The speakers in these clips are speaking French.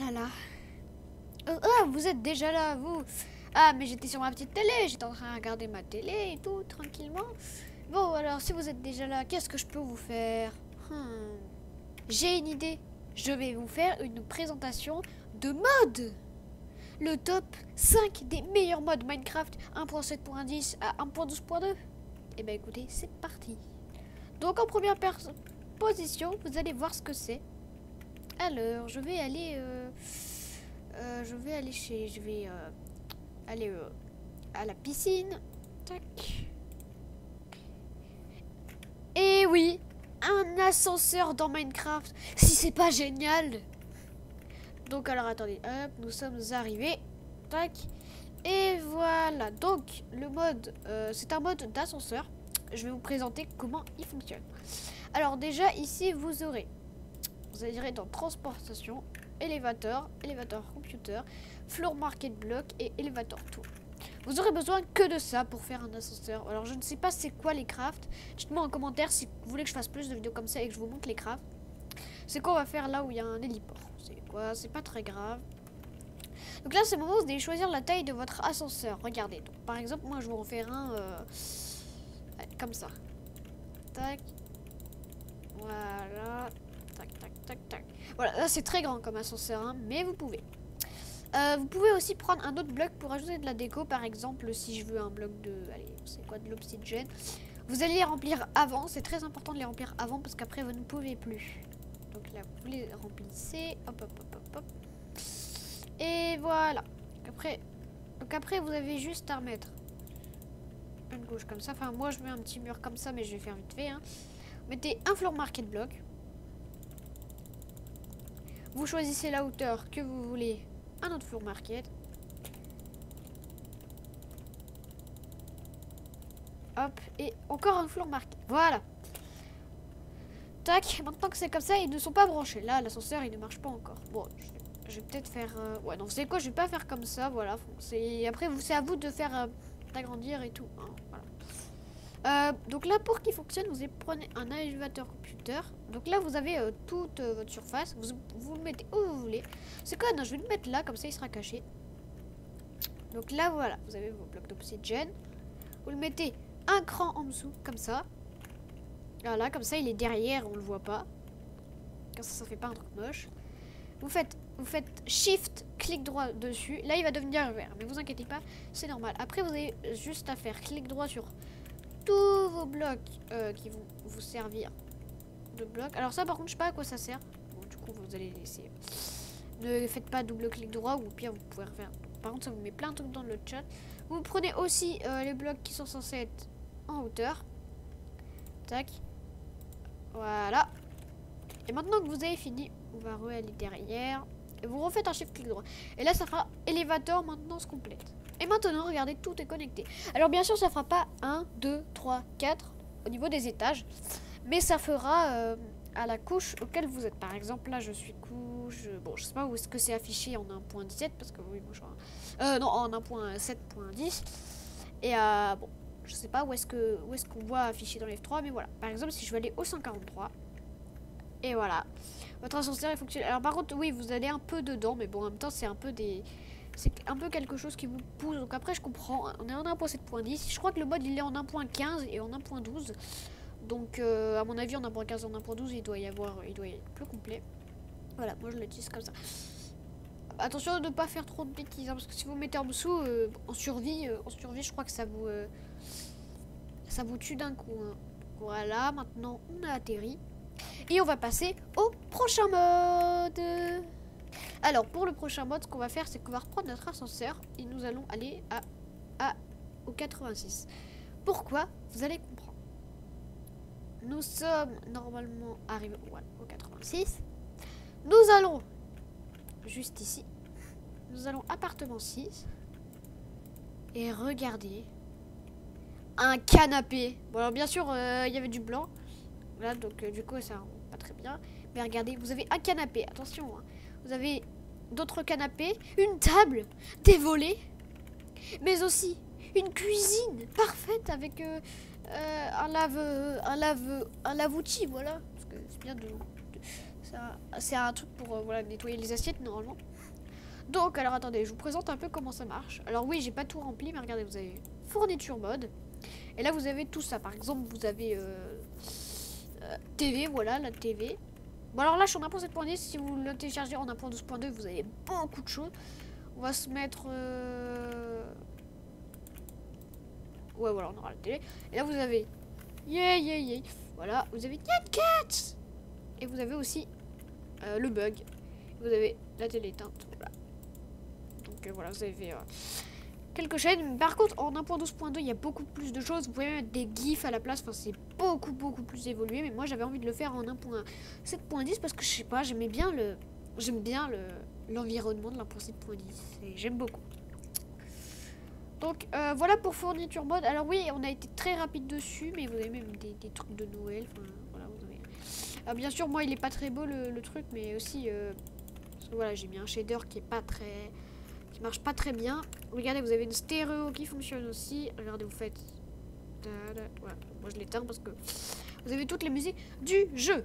là là. Ah, vous êtes déjà là, vous. Ah, mais j'étais sur ma petite télé. J'étais en train de regarder ma télé et tout, tranquillement. Bon, alors, si vous êtes déjà là, qu'est-ce que je peux vous faire? J'ai une idée. Je vais vous faire une présentation de mode. Le top 5 des meilleurs modes Minecraft 1.7.10 à 1.12.2. Et ben écoutez, c'est parti. Donc en première position, vous allez voir ce que c'est. Alors, je vais aller à la piscine. Tac. Et oui, un ascenseur dans Minecraft. Si c'est pas génial. Donc alors attendez, hop, nous sommes arrivés. Tac. Et voilà. Donc le mode, c'est un mode d'ascenseur. Je vais vous présenter comment il fonctionne. Alors déjà ici vous irez dans transportation, élévateur, élévateur computer, floor market block et élévateur tool. Vous aurez besoin que de ça pour faire un ascenseur. Alors je ne sais pas c'est quoi les crafts. Dites-moi en commentaire si vous voulez que je fasse plus de vidéos comme ça et que je vous montre les crafts. C'est quoi on va faire là où il y a un héliport. C'est quoi? C'est pas très grave. Donc là c'est le moment où vous allez choisir la taille de votre ascenseur. Regardez. Donc, par exemple moi je vais en faire un comme ça. Tac. Voilà. Tac, tac, tac, tac. Voilà, là c'est très grand comme ascenseur, hein, mais vous pouvez. Vous pouvez aussi prendre un autre bloc pour ajouter de la déco. Par exemple, si je veux un bloc de... Allez, c'est quoi, de l'obsidienne. Vous allez les remplir avant. C'est très important de les remplir avant parce qu'après, vous ne pouvez plus. Donc là, vous les remplissez. Hop, hop, hop, hop, hop. Et voilà. Après, vous avez juste à remettre une couche comme ça. Enfin, moi, je mets un petit mur comme ça, mais je vais faire vite fait. Hein. Mettez un floor market block. Vous choisissez la hauteur que vous voulez. Un autre floor market. Hop, et encore un floor market. Voilà. Tac, maintenant que c'est comme ça, ils ne sont pas branchés. Là, l'ascenseur, il ne marche pas encore. Bon, je vais peut-être faire... Ouais, non, vous savez quoi, je vais pas faire comme ça, voilà. Après, c'est à vous de faire... d'agrandir et tout. Hein, voilà. Donc là, pour qu'il fonctionne, vous prenez un élévateur computer. Donc là, vous avez toute votre surface. Vous le mettez où vous voulez. C'est quoi? Non, je vais le mettre là, comme ça, il sera caché. Donc là, voilà, vous avez vos blocs d'obsidienne. Vous le mettez un cran en dessous, comme ça. Voilà, comme ça, il est derrière, on le voit pas. Comme ça fait pas un truc moche. Vous faites Shift, clic droit dessus. Là, il va devenir vert. Mais vous inquiétez pas, c'est normal. Après, vous avez juste à faire clic droit sur tous vos blocs qui vont vous servir de blocs. Alors ça, par contre, je sais pas à quoi ça sert. Bon, du coup, vous allez laisser. Ne faites pas double clic droit ou au pire, vous pouvez refaire. Par contre, ça vous met plein de trucs dans le chat. Vous prenez aussi les blocs qui sont censés être en hauteur. Tac. Voilà. Et maintenant que vous avez fini, on va aller derrière. Et vous refaites un shift clic droit. Et là, ça fera élévateur maintenance complète. Et maintenant, regardez, tout est connecté. Alors, bien sûr, ça fera pas 1, 2, 3, 4 au niveau des étages. Mais ça fera à la couche auquel vous êtes. Par exemple, là, je suis couche... Bon, je sais pas où est-ce que c'est affiché en 1.17. Parce que, oui, moi, je... non, en 1.7.10. Et, bon, je sais pas où est-ce qu'on voit affiché dans les F3. Mais voilà. Par exemple, si je veux aller au 143... Et voilà, votre ascenseur est fonctionnel. Alors par contre, oui, vous allez un peu dedans, mais bon, en même temps, c'est un peu quelque chose qui vous pousse. Donc après, je comprends. On est en 1.7.10. Je crois que le mode, il est en 1.15 et en 1.12. Donc, à mon avis, en 1.15 et en 1.12, il doit être plus complet. Voilà, moi, je l'utilise comme ça. Attention de ne pas faire trop de bêtises, hein, parce que si vous mettez en dessous, en survie, je crois que ça vous tue d'un coup. Hein. Voilà, maintenant, on a atterri. Et on va passer au prochain mode. Alors pour le prochain mode, ce qu'on va faire, c'est qu'on va reprendre notre ascenseur et nous allons aller au 86. Pourquoi? Vous allez comprendre. Nous sommes normalement arrivés au 86. Nous allons juste ici. Nous allons appartement 6. Et regardez. Un canapé. Bon alors bien sûr, il y avait du blanc. Voilà, donc du coup ça pas très bien. Mais regardez, vous avez un canapé, attention. Hein. Vous avez d'autres canapés, une table, des volets, mais aussi une cuisine parfaite avec un lave-outil, voilà. Parce que c'est bien C'est un truc pour voilà, nettoyer les assiettes normalement. Donc, alors attendez, je vous présente un peu comment ça marche. Alors oui, j'ai pas tout rempli, mais regardez, vous avez fourniture mode. Et là, vous avez tout ça. Par exemple, vous avez TV, voilà, la TV. Bon, alors là, je suis en 1.7.10. Si vous le téléchargez en 1.12.2, vous avez beaucoup de choses. On va se mettre... Ouais, voilà, on aura la télé. Et là, vous avez... Yeah, yeah, yeah. Voilà, vous avez Cat. Et vous avez aussi le bug. Vous avez la télé éteinte. Voilà. Donc voilà, vous avez fait quelques chaînes. Par contre, en 1.12.2, il y a beaucoup plus de choses. Vous pouvez mettre des gifs à la place. Enfin, c'est beaucoup plus évolué. Mais moi, j'avais envie de le faire en 1.7.10 parce que je sais pas, j'aime bien l'environnement de l'1.7.10. Et j'aime beaucoup. Donc voilà pour fourniture mode. Alors oui, on a été très rapide dessus, mais vous avez même des trucs de Noël. Enfin, voilà, vous avez... bien sûr, moi, il est pas très beau le truc, mais aussi parce que, voilà, j'ai mis un shader qui est pas très, qui marche pas très bien. Regardez, vous avez une stéréo qui fonctionne aussi. Regardez, vous faites... Voilà, moi je l'éteins parce que vous avez toutes les musiques du jeu.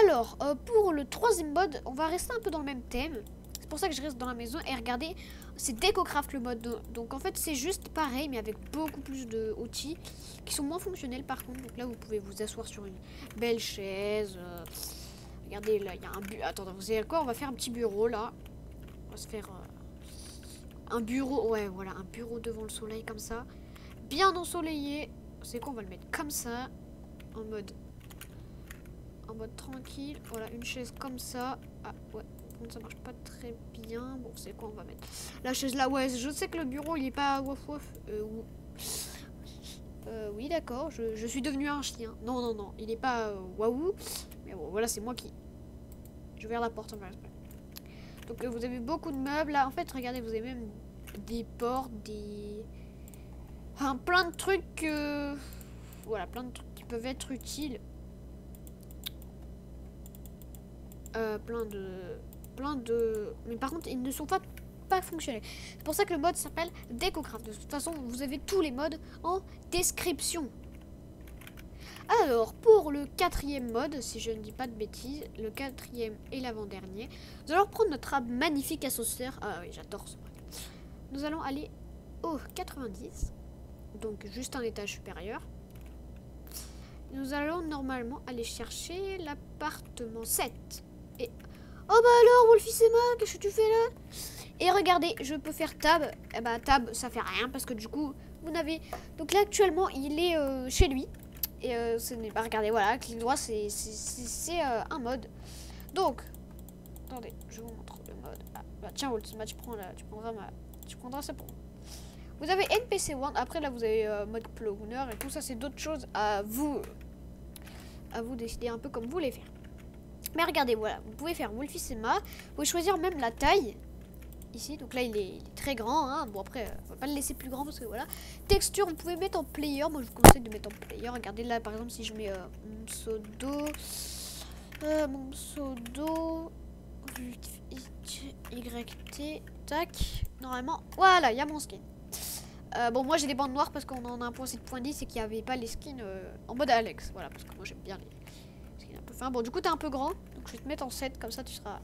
Alors, pour le troisième mode, on va rester un peu dans le même thème. C'est pour ça que je reste dans la maison. Et regardez, c'est DecoCraft le mode. Donc en fait, c'est juste pareil, mais avec beaucoup plus d'outils qui sont moins fonctionnels par contre. Donc là, vous pouvez vous asseoir sur une belle chaise. Regardez, là, il y a un bureau. Attendez, vous savez quoi? On va faire un petit bureau là. On va se faire un bureau. Ouais, voilà, un bureau devant le soleil comme ça. Bien ensoleillé. C'est quoi? On va le mettre comme ça. En mode tranquille. Voilà, une chaise comme ça. Ah, ouais. Ça marche pas très bien. Bon, c'est quoi on va mettre? La chaise là, ouais, je sais que le bureau il est pas wouf wouf. Oui, d'accord, je suis devenu un chien. Non, il est pas waouh. Mais bon, voilà, c'est moi qui. Je vais vers la porte. Donc, vous avez beaucoup de meubles là. En fait, regardez, vous avez même des portes, des. Enfin, plein de trucs. Voilà, plein de trucs qui peuvent être utiles. Plein de... Mais par contre, ils ne sont pas fonctionnels. C'est pour ça que le mode s'appelle DecoCraft. De toute façon, vous avez tous les modes en description. Alors, pour le quatrième mode, si je ne dis pas de bêtises, le quatrième et l'avant-dernier, nous allons prendre notre arbre magnifique ascenseur. Ah oui, j'adore ce mode. Nous allons aller au 90. Donc, juste un étage supérieur. Nous allons normalement aller chercher l'appartement 7. Et... Oh bah alors, Wolfissima, qu'est-ce que tu fais là? Et regardez, je peux faire tab. Eh bah tab, ça fait rien parce que du coup, vous n'avez... Donc là, actuellement, il est chez lui. Et ce n'est pas... Regardez, voilà, clic droit, c'est un mode. Donc, attendez, je vous montre le mode. Ah, bah tiens, Wolfissima, tu prendras ça pour moi. Vous avez NPC One. Après, là, vous avez mode Plowner et tout ça, c'est d'autres choses à vous décider un peu comme vous voulez faire. Mais regardez, voilà, vous pouvez faire Wolfissima. Vous pouvez choisir même la taille. Ici, donc là, il est très grand. Hein. Bon, après, on va pas le laisser plus grand parce que voilà. Texture, vous pouvez mettre en player. Moi, je vous conseille de mettre en player. Regardez là, par exemple, si je mets mon pseudo. YT. Tac. Normalement, voilà, il y a mon skin. Bon, moi, j'ai des bandes noires parce qu'on en a 1.7.10 et qu'il n'y avait pas les skins en mode Alex. Voilà, parce que moi, j'aime bien les skins un peu fins. Bon, du coup, t'es un peu grand. Donc, je vais te mettre en 7. Comme ça, tu seras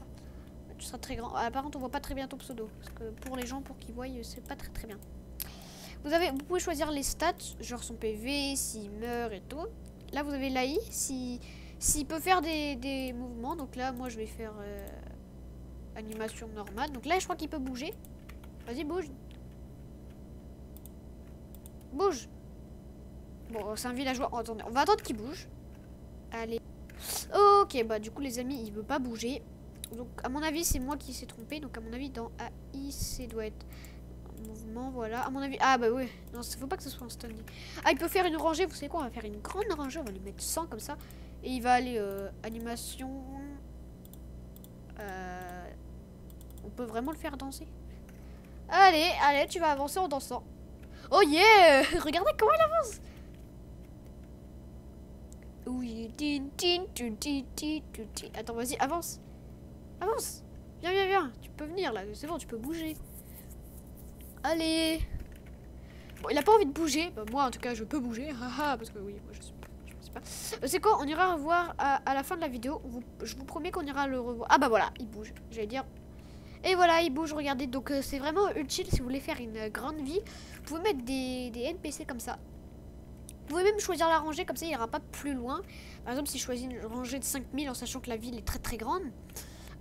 très grand. Ah, par contre, on voit pas très bien ton pseudo. Parce que pour les gens, pour qu'ils voient, c'est pas très bien. Vous pouvez choisir les stats, genre son PV, s'il meurt et tout. Là, vous avez l'AI, s'il peut faire des mouvements. Donc là, moi, je vais faire animation normale. Donc là, je crois qu'il peut bouger. Vas-y, bouge. Bouge. Bon, c'est un villageois. Oh, attendez, on va attendre qu'il bouge. Allez. Ok, bah du coup, les amis, il veut pas bouger. Donc, à mon avis, c'est moi qui s'est trompé. Donc, à mon avis, dans AI, ça doit être mouvement, voilà. À mon avis, ah bah oui. Non, faut pas que ce soit un standing. Ah, il peut faire une rangée. Vous savez quoi? On va faire une grande rangée. On va lui mettre 100 comme ça. Et il va aller animation. On peut vraiment le faire danser. Allez, tu vas avancer en dansant. Oh yeah! Regardez comment il avance! Oui, attends, vas-y, avance. Avance. Viens. Tu peux venir là. C'est bon, tu peux bouger. Allez. Bon, il a pas envie de bouger. Bah, moi, en tout cas, je peux bouger. Haha, parce que oui, moi, je suis sais pas. C'est quoi? On ira revoir à la fin de la vidéo. Je vous promets qu'on ira le revoir. Ah bah voilà, il bouge. J'allais dire. Et voilà, il bouge, regardez. Donc c'est vraiment utile si vous voulez faire une grande ville. Vous pouvez mettre des NPC comme ça. Vous pouvez même choisir la rangée, comme ça il n'ira pas plus loin. Par exemple, si je choisis une rangée de 5000 en sachant que la ville est très très grande,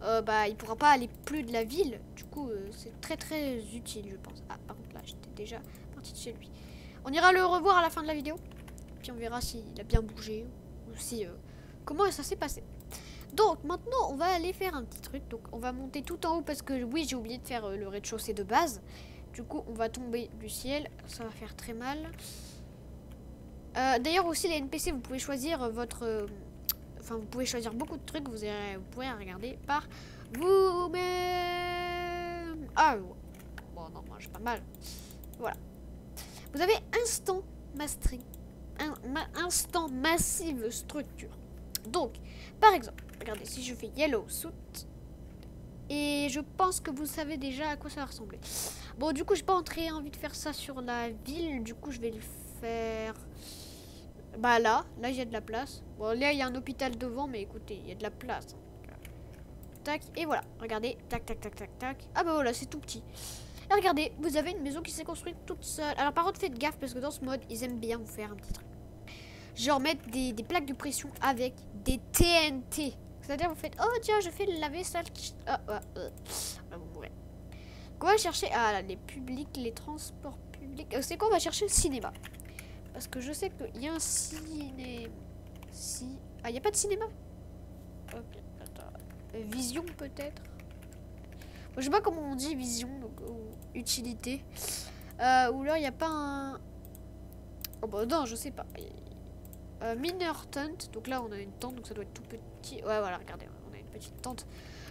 bah il pourra pas aller plus de la ville. Du coup, c'est très très utile, je pense. Ah, par contre là, j'étais déjà partie de chez lui. On ira le revoir à la fin de la vidéo. Puis on verra s'il a bien bougé ou si comment ça s'est passé. Donc maintenant on va aller faire un petit truc. Donc on va monter tout en haut parce que oui j'ai oublié de faire le rez-de-chaussée de base. Du coup on va tomber du ciel. Ça va faire très mal. D'ailleurs aussi les NPC vous pouvez choisir votre... Enfin vous pouvez choisir beaucoup de trucs. Vous pourrez regarder par vous-même. Ah bon non moi j'ai pas mal. Voilà. Vous avez instant mastery. Instant massive structure. Donc, par exemple, regardez, si je fais yellow suit, et je pense que vous savez déjà à quoi ça va ressembler. Bon, du coup, j'ai pas envie de faire ça sur la ville, du coup, je vais le faire... Bah là il y a de la place. Bon, là, il y a un hôpital devant, mais écoutez, il y a de la place. Tac, et voilà, regardez, tac, tac, tac, tac, tac. Ah bah voilà, c'est tout petit. Et regardez, vous avez une maison qui s'est construite toute seule. Alors par contre, faites gaffe, parce que dans ce mode, ils aiment bien vous faire un petit truc. Genre mettre des plaques de pression avec des TNT. C'est-à-dire vous faites, oh tiens je fais la vaisselle. Vous mourrez. On va chercher là, les publics, les transports publics. C'est quoi? On va chercher le cinéma. Parce que je sais qu'il y a un ciné... Ah il n'y a pas de cinéma. Ok, attends. Vision peut-être. Je sais pas comment on dit vision donc, ou utilité. Ou là il n'y a pas un... Oh bah non je sais pas. Mineur tent, donc là on a une tente, donc ça doit être tout petit. Ouais voilà, regardez, on a une petite tente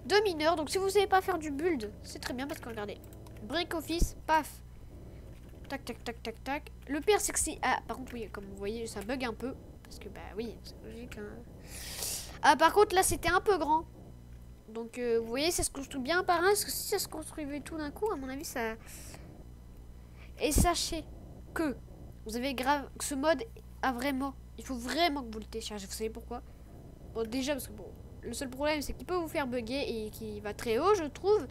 de mineurs. Donc si vous savez pas faire du build, c'est très bien parce que regardez, brick office, paf, tac tac tac tac tac. Le pire c'est que si, ah par contre oui, comme vous voyez ça bug un peu parce que bah oui c'est logique. Hein. Ah par contre là c'était un peu grand, donc vous voyez ça se construit bien par un. Parce que si ça se construisait tout d'un coup, à mon avis ça. Et sachez que vous avez grave ce mode a vraiment. Il faut vraiment que vous le téléchargez. Vous savez pourquoi? Bon, déjà, parce que bon, le seul problème, c'est qu'il peut vous faire bugger et qu'il va très haut, je trouve.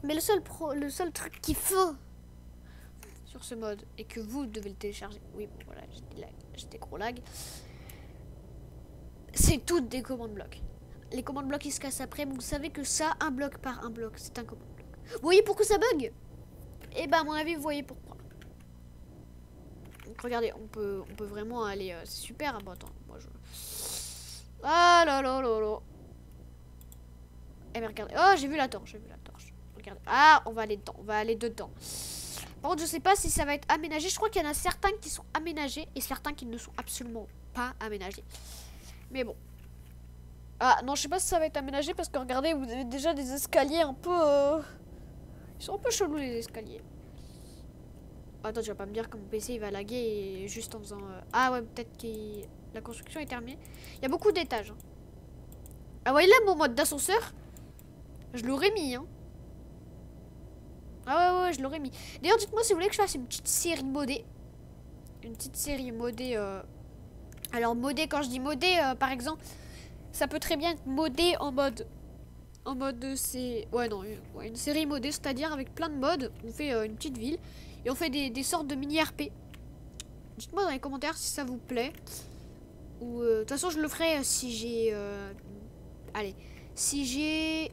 Mais le seul truc qu'il faut sur ce mode et que vous devez le télécharger. Oui, bon, voilà, j'étais gros lag. C'est toutes des commandes blocs. Les commandes blocs, ils se cassent après. Mais vous savez que ça, un bloc par un bloc, c'est un commande bloc. Vous voyez pourquoi ça bug? Et bah, à mon avis, vous voyez pourquoi. Donc regardez, on peut vraiment aller, c'est super. Ah bon attends, moi je... Ah là là là là. Eh bien regardez, oh j'ai vu la torche, Regardez, ah on va aller dedans, Par contre je sais pas si ça va être aménagé. Je crois qu'il y en a certains qui sont aménagés et certains qui ne sont absolument pas aménagés. Mais bon. Ah non je sais pas si ça va être aménagé parce que regardez, vous avez déjà des escaliers un peu... Ils sont un peu chelous les escaliers. Attends, tu vas pas me dire que mon PC il va laguer juste en faisant... Ah ouais, peut-être que la construction est terminée. Il y a beaucoup d'étages. Hein. Ah ouais, là, mon mode d'ascenseur, je l'aurais mis. Hein. Ah ouais, je l'aurais mis. D'ailleurs, dites-moi si vous voulez que je fasse une petite série modée. Une petite série modée. Alors, modée, quand je dis modée, par exemple, ça peut très bien être modé en mode... En mode c'est... Ouais, non, une série modée, c'est-à-dire avec plein de modes. On fait une petite ville. Et on fait des sortes de mini RP. Dites-moi dans les commentaires si ça vous plaît. Ou de toute façon je le ferai si j'ai... Allez, si j'ai...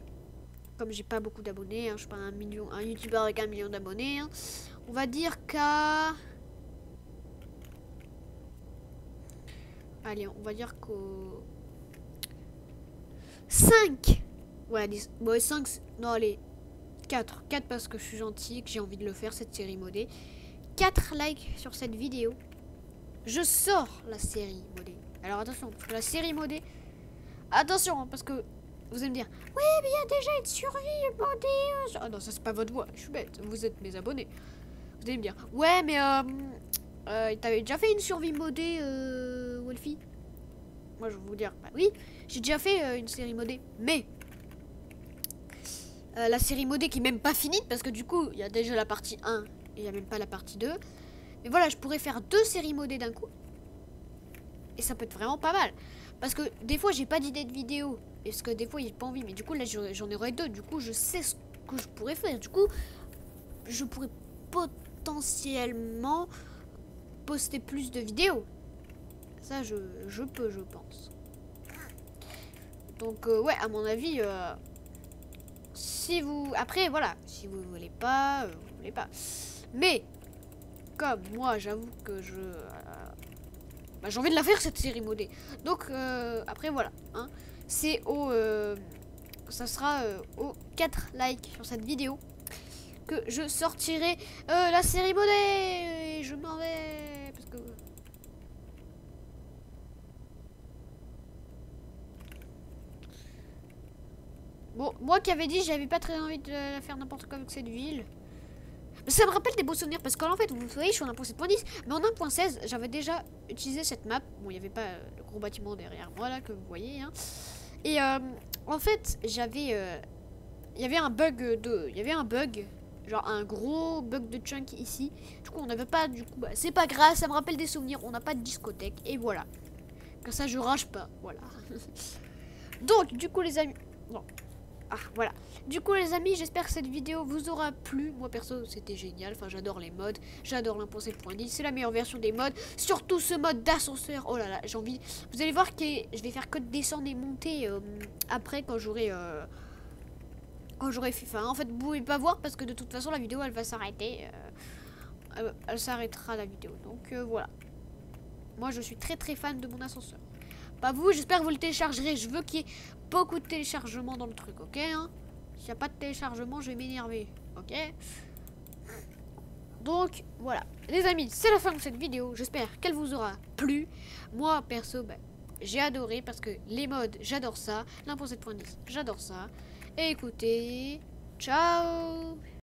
Comme j'ai pas beaucoup d'abonnés, hein, je suis pas un youtubeur avec 1 million d'abonnés. Hein, on va dire qu'à... Allez, on va dire qu'au... 5. Ouais, 10. Bon, 5... Non, allez... 4 parce que je suis gentil, que j'ai envie de le faire, cette série modée. 4 likes sur cette vidéo. Je sors la série modée. Alors attention, parce que la série modée... Attention, hein, parce que vous allez me dire... Oui, mais il y a déjà une survie modée. Ah non, ça c'est pas votre voix, je suis bête. Vous êtes mes abonnés. Vous allez me dire... Ouais, mais... t'avais déjà fait une survie modée, Wolfie? Moi, je vais vous dire... Bah oui, j'ai déjà fait une série modée. Mais... la série modée qui est même pas finie parce que du coup il y a déjà la partie 1 et il n'y a même pas la partie 2. Mais voilà, je pourrais faire 2 séries modées d'un coup. Et ça peut être vraiment pas mal. Parce que des fois, j'ai pas d'idée de vidéo. Parce que des fois, il n'y a pas envie. Mais du coup, là, j'en aurais d'autres. Du coup, je sais ce que je pourrais faire. Du coup, je pourrais potentiellement poster plus de vidéos. Ça, je peux, je pense. Donc, ouais, à mon avis, si vous... Après, voilà, si vous voulez pas, vous voulez pas. Mais, comme moi, j'avoue que bah, j'ai envie de la faire, cette série modée. Donc, après, voilà. Hein, c'est au... ça sera aux 4 likes sur cette vidéo que je sortirai la série modée. Et je m'en vais. Parce que... Bon, moi qui avais dit, j'avais pas très envie de faire n'importe quoi avec cette ville. Mais ça me rappelle des beaux souvenirs parce qu'en fait, vous voyez, je suis en 1.7.10, mais en 1.16, j'avais déjà utilisé cette map. Bon, il n'y avait pas le gros bâtiment derrière moi là que vous voyez. Hein. Et en fait, j'avais, il y avait un bug genre un gros bug de chunk ici. Du coup, on n'avait pas, du coup, bah, c'est pas grave, ça me rappelle des souvenirs. On n'a pas de discothèque et voilà. Comme ça, je rage pas, voilà. Donc, du coup, les amis, non. Ah, voilà. Du coup, les amis, j'espère que cette vidéo vous aura plu. Moi, perso, c'était génial. Enfin, j'adore les mods. J'adore l'1.7.10. C'est la meilleure version des mods. Surtout ce mode d'ascenseur. Oh là là, j'ai envie... Vous allez voir que je vais faire que descendre et monter après quand j'aurai... fait... Enfin, en fait, vous pouvez pas voir parce que de toute façon, la vidéo, elle va s'arrêter. Elle s'arrêtera, la vidéo. Donc, voilà. Moi, je suis très très fan de mon ascenseur. Pas vous, j'espère que vous le téléchargerez. Je veux qu'il y ait beaucoup de téléchargements dans le truc, ok hein. S'il n'y a pas de téléchargement, je vais m'énerver, ok. Donc, voilà. Les amis, c'est la fin de cette vidéo. J'espère qu'elle vous aura plu. Moi, perso, bah, j'ai adoré parce que les mods, j'adore ça. L'1.7.10, j'adore ça. Et écoutez, ciao.